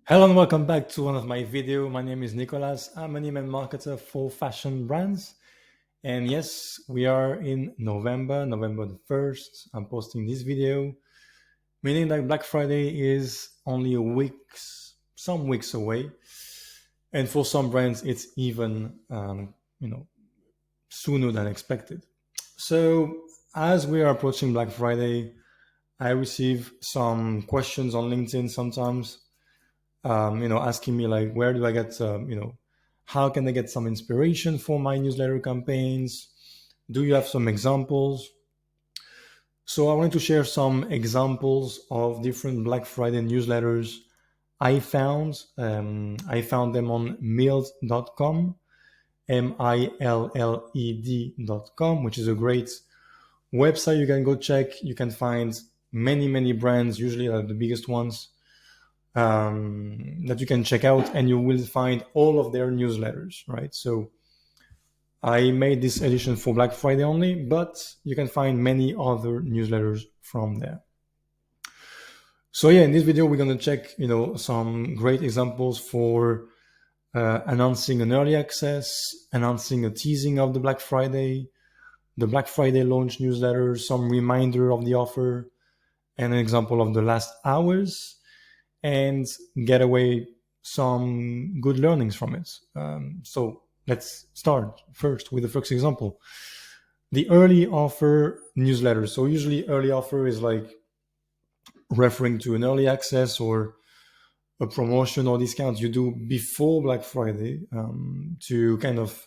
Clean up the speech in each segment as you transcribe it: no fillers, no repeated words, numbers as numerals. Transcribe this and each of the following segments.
Hello and welcome back to one of my video. My name is Nicolas. I'm an email marketer for fashion brands. And yes, we are in November the 1st. I'm posting this video, meaning that Black Friday is only some weeks away. And for some brands, it's even, sooner than expected. So as we are approaching Black Friday, I receive some questions on LinkedIn sometimes asking me like, where do I get, how can I get some inspiration for my newsletter campaigns? Do you have some examples? So I wanted to share some examples of different Black Friday newsletters I found. I found them on milled.com, milled.com, which is a great website you can go check. You can find many brands, usually the biggest ones, that you can check out, and you will find all of their newsletters, right? So I made this edition for Black Friday only, but you can find many other newsletters from there. So yeah, in this video, we're going to check, some great examples for announcing an early access, announcing a teasing of the Black Friday launch newsletter, some reminder of the offer, and an example of the last hours, and get away some good learnings from it. So let's start first with the first example. The early offer newsletter. So usually early offer is like referring to an early access or a promotion or discount you do before Black Friday, to kind of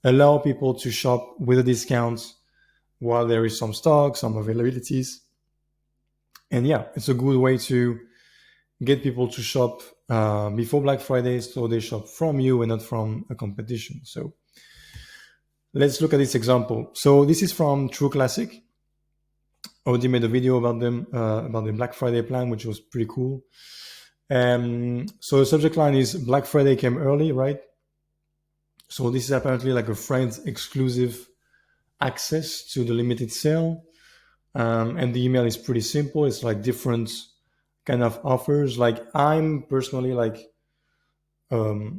allow people to shop with a discount while there is some stock, some availabilities. And yeah, it's a good way to get people to shop before Black Friday, so they shop from you and not from a competition. So let's look at this example. So this is from True Classic. I already made a video about them, about the Black Friday plan, which was pretty cool. So the subject line is Black Friday came early, right? So this is apparently like a friend's exclusive access to the limited sale. And the email is pretty simple. It's like different kind of offers. Like I'm personally like, I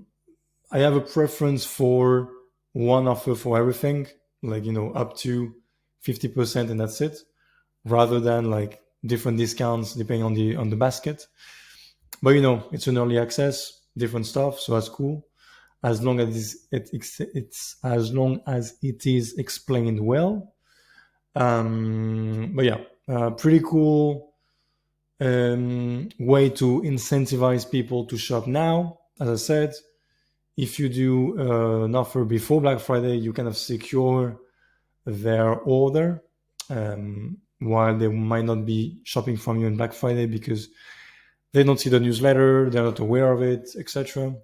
have a preference for one offer for everything, like, up to 50% and that's it, rather than like different discounts depending on the basket. But it's an early access, different stuff, so that's cool, as long as it is explained well. But yeah, pretty cool way to incentivize people to shop now. As I said, if you do an offer before Black Friday, you kind of secure their order, while they might not be shopping from you on Black Friday because they don't see the newsletter, they're not aware of it, etc.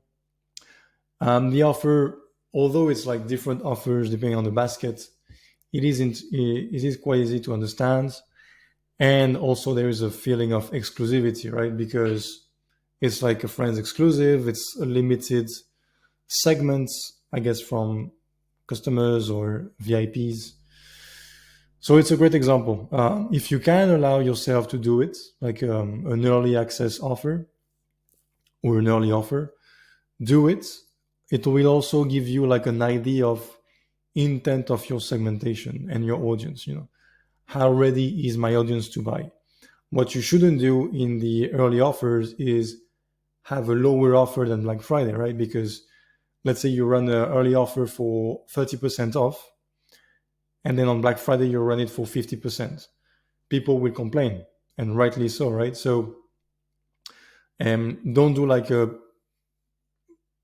The offer, although it's like different offers depending on the basket, it is quite easy to understand. And also there is a feeling of exclusivity, right? Because it's like a friend's exclusive, it's a limited segment, I guess, from customers or VIPs. So it's a great example. If you can allow yourself to do it, like an early access offer or an early offer, do it. It will also give you like an idea of intent of your segmentation and your audience. How ready is my audience to buy? What you shouldn't do in the early offers is have a lower offer than Black Friday, right? Because let's say you run an early offer for 30% off, and then on Black Friday you run it for 50%. People will complain, and rightly so, right? So don't do like a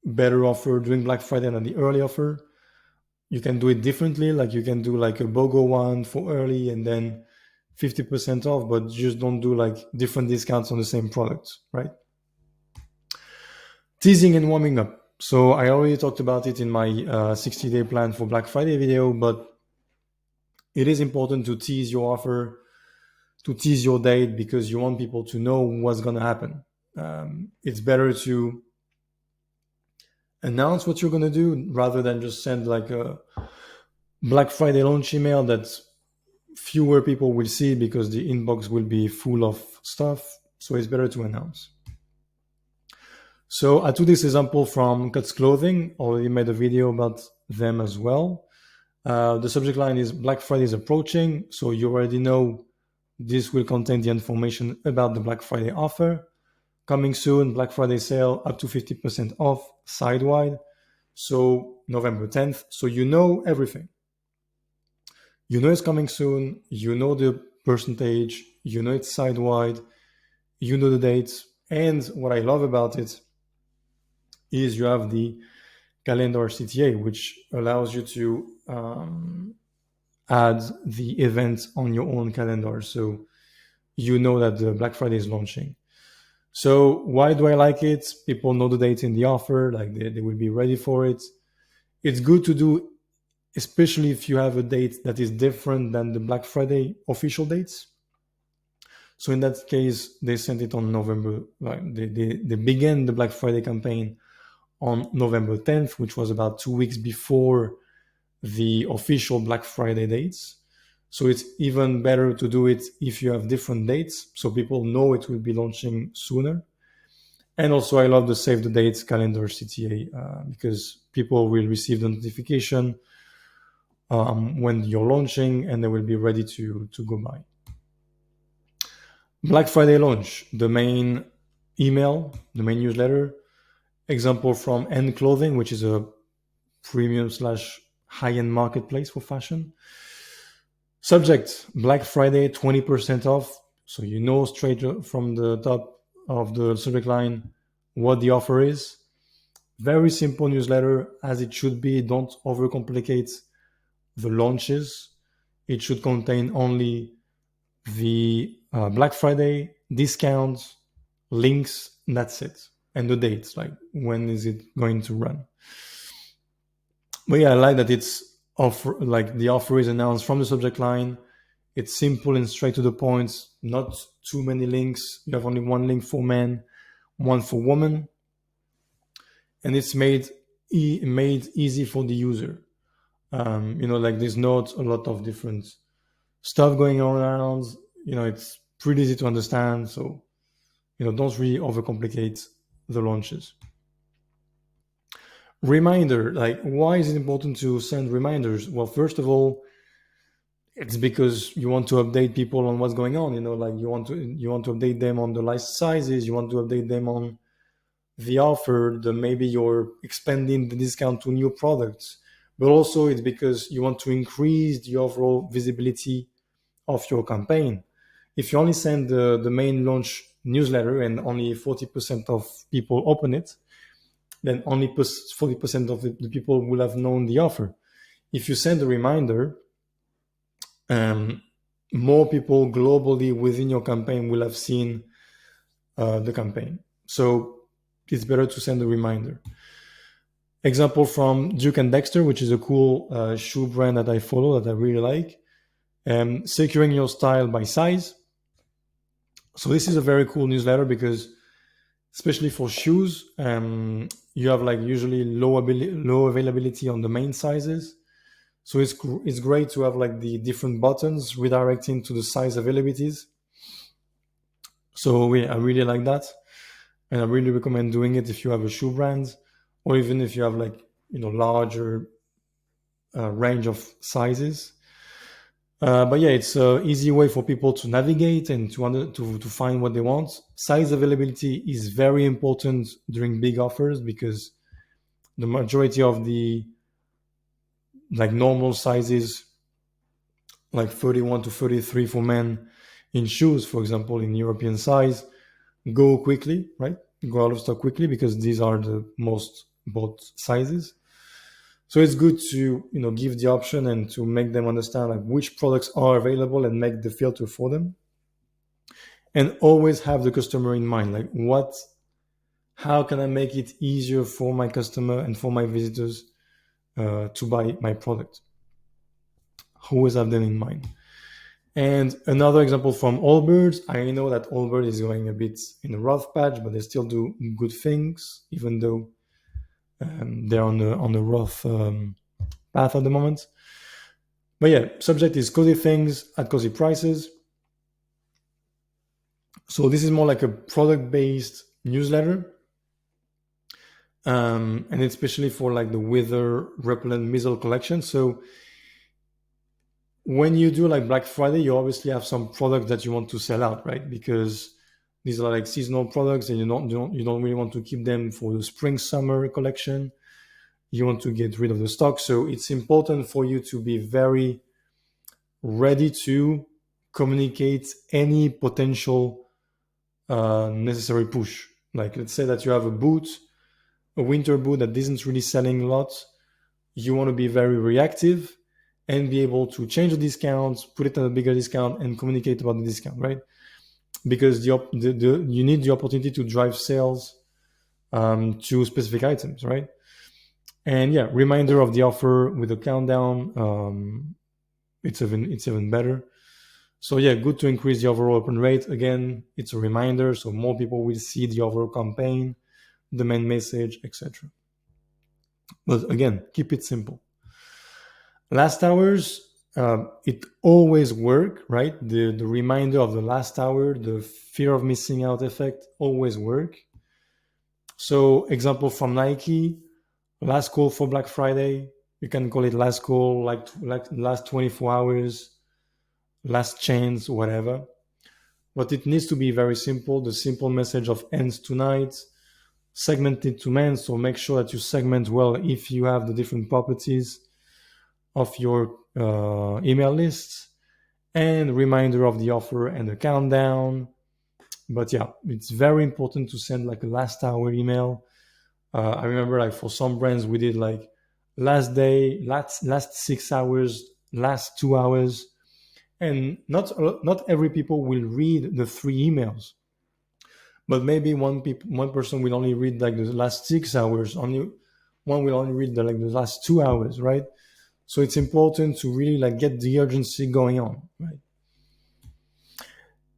better offer during Black Friday than the early offer. You can do it differently, like you can do like a BOGO one for early and then 50% off, but just don't do like different discounts on the same product, right? Teasing and warming up. So I already talked about it in my 60-day plan for Black Friday video, but it is important to tease your offer, to tease your date, because you want people to know what's going to happen. It's better to announce what you're going to do rather than just send like a Black Friday launch email that fewer people will see because the inbox will be full of stuff. So it's better to announce. So I took this example from Cuts Clothing, already made a video about them as well. The subject line is Black Friday is approaching, so you already know this will contain the information about the Black Friday offer. Coming soon, Black Friday sale up to 50% off side-wide, so November 10th. So you know everything. You know it's coming soon, you know the percentage, you know it's side-wide, you know the dates. And what I love about it is you have the calendar CTA, which allows you to add the event on your own calendar. So you know that the Black Friday is launching. So why do I like it? People know the date in the offer, like they will be ready for it. It's good to do, especially if you have a date that is different than the Black Friday official dates. So in that case, they sent it on November, like they began the Black Friday campaign on November 10th, which was about 2 weeks before the official Black Friday dates. So it's even better to do it if you have different dates, so people know it will be launching sooner. And also, I love the save the dates calendar CTA because people will receive the notification when you're launching, and they will be ready to go buy. Black Friday launch, the main email, the main newsletter. Example from N Clothing, which is a premium slash high-end marketplace for fashion. Subject, Black Friday, 20% off. So you know straight from the top of the subject line what the offer is. Very simple newsletter, as it should be. Don't overcomplicate the launches. It should contain only the Black Friday discounts, links, and that's it. And the dates, like when is it going to run. But yeah, I like that it's offer, like the offer is announced from the subject line. It's simple and straight to the point, not too many links. You have only one link for men, one for women. And it's made easy for the user. Like there's not a lot of different stuff going on around. It's pretty easy to understand. So, don't really overcomplicate the launches. Reminder, like why is it important to send reminders? Well, first of all, it's because you want to update people on what's going on. Like you want to update them on the list sizes, you want to update them on the offer, maybe you're expanding the discount to new products. But also it's because you want to increase the overall visibility of your campaign. If you only send the main launch newsletter and only 40% of people open it, then only 40% of the people will have known the offer. If you send a reminder, more people globally within your campaign will have seen the campaign. So it's better to send a reminder. Example from Duke and Dexter, which is a cool shoe brand that I follow that I really like. Securing your style by size. So this is a very cool newsletter because especially for shoes, you have like usually low availability on the main sizes. So it's great to have like the different buttons redirecting to the size availabilities. So I really like that. And I really recommend doing it if you have a shoe brand or even if you have like, larger range of sizes. But yeah, it's an easy way for people to navigate and to find what they want. Size availability is very important during big offers because the majority of the like normal sizes, like 31 to 33 for men in shoes, for example, in European size, go quickly, right? Go out of stock quickly because these are the most bought sizes. So it's good to give the option and to make them understand like which products are available and make the filter for them. And always have the customer in mind. Like how can I make it easier for my customer and for my visitors to buy my product? Always have them in mind. And another example from Allbirds. I know that Allbirds is going a bit in a rough patch, but they still do good things, even though they're on a rough path at the moment. But yeah, subject is cozy things at cozy prices. So this is more like a product-based newsletter. And especially for like the weather repellent missile collection. So when you do like Black Friday, you obviously have some products that you want to sell out, right? Because these are like seasonal products, and you don't really want to keep them for the spring summer collection. You want to get rid of the stock, so it's important for you to be very ready to communicate any potential necessary push. Like let's say that you have a winter boot that isn't really selling a lot. You want to be very reactive and be able to change the discounts, put it at a bigger discount, and communicate about the discount, right? Because you need the opportunity to drive sales to specific items, right? And yeah, reminder of the offer with a countdown. It's even better. So yeah, good to increase the overall open rate. Again, it's a reminder, so more people will see the overall campaign, the main message, etc. But again, keep it simple. Last hours, it always work, right? The reminder of the last hour, the fear of missing out effect always work. So example from Nike, last call for Black Friday. You can call it last call, like last 24 hours, last chance, whatever. But it needs to be very simple. The simple message of ends tonight, segmented to men. So make sure that you segment well if you have the different properties of your email lists, and reminder of the offer and the countdown. But yeah, it's very important to send like a last hour email. I remember like for some brands we did like last day, last 6 hours, last 2 hours, and not every people will read the three emails, but maybe one person will only read like the last 6 hours. Only one will only read like the last 2 hours, right? So it's important to really like get the urgency going on, right?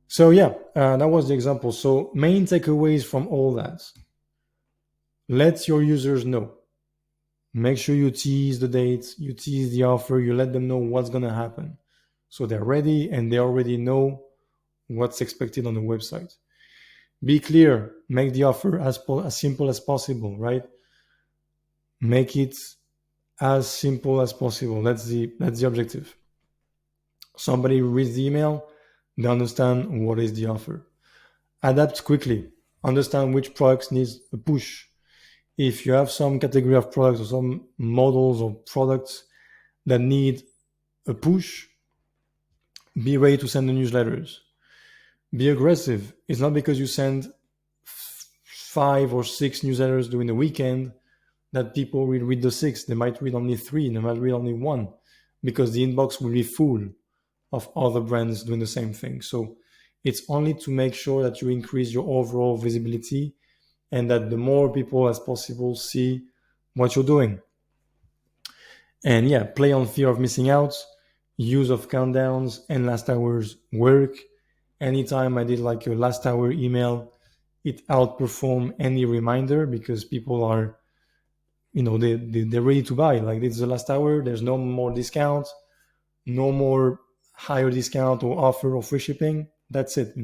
So yeah, that was the example. So main takeaways from all that: let your users know. Make sure you tease the dates, you tease the offer, you let them know what's gonna happen, so they're ready and they already know what's expected on the website. Be clear. Make the offer as simple as possible, right? Make it as simple as possible. That's the objective. Somebody reads the email, they understand what is the offer. Adapt quickly. Understand which products needs a push. If you have some category of products or some models or products that need a push, be ready to send the newsletters. Be aggressive. It's not because you send 5 or 6 newsletters during the weekend that people will read the 6. They might read only 3, they might read only 1, because the inbox will be full of other brands doing the same thing. So it's only to make sure that you increase your overall visibility and that the more people as possible see what you're doing. And yeah, play on fear of missing out. Use of countdowns and last hours work. Anytime I did like a last hour email, it outperformed any reminder, because people are, they're ready to buy. Like, it's the last hour, there's no more discount, no more higher discount or offer or free shipping. That's it.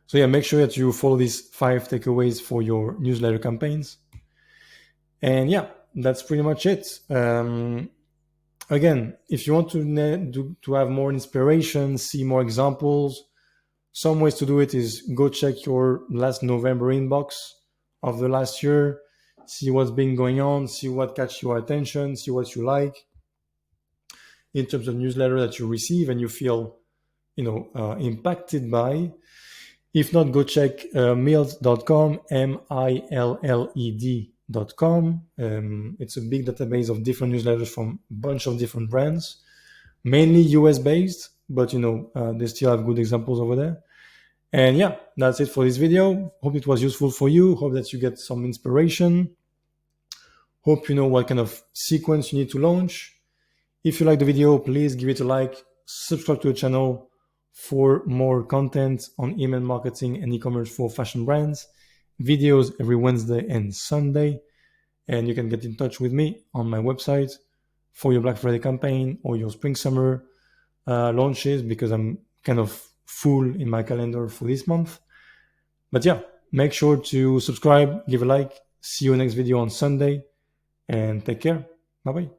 So yeah, make sure that you follow these 5 takeaways for your newsletter campaigns. And yeah, that's pretty much it. Again, if you want to have more inspiration, see more examples, some ways to do it is go check your last November inbox of the last year, see what's been going on, see what catch your attention, see what you like in terms of newsletter that you receive and you feel, impacted by. If not, go check milled.com, milled.com. It's a big database of different newsletters from a bunch of different brands, mainly US based, but they still have good examples over there. And yeah, that's it for this video. Hope it was useful for you. Hope that you get some inspiration. Hope you know what kind of sequence you need to launch. If you like the video, please give it a like, subscribe to the channel for more content on email marketing and e-commerce for fashion brands. Videos every Wednesday and Sunday. And you can get in touch with me on my website for your Black Friday campaign or your spring summer launches, because I'm kind of full in my calendar for this month. But yeah, make sure to subscribe, give a like, See you next video on Sunday, and take care. Bye bye.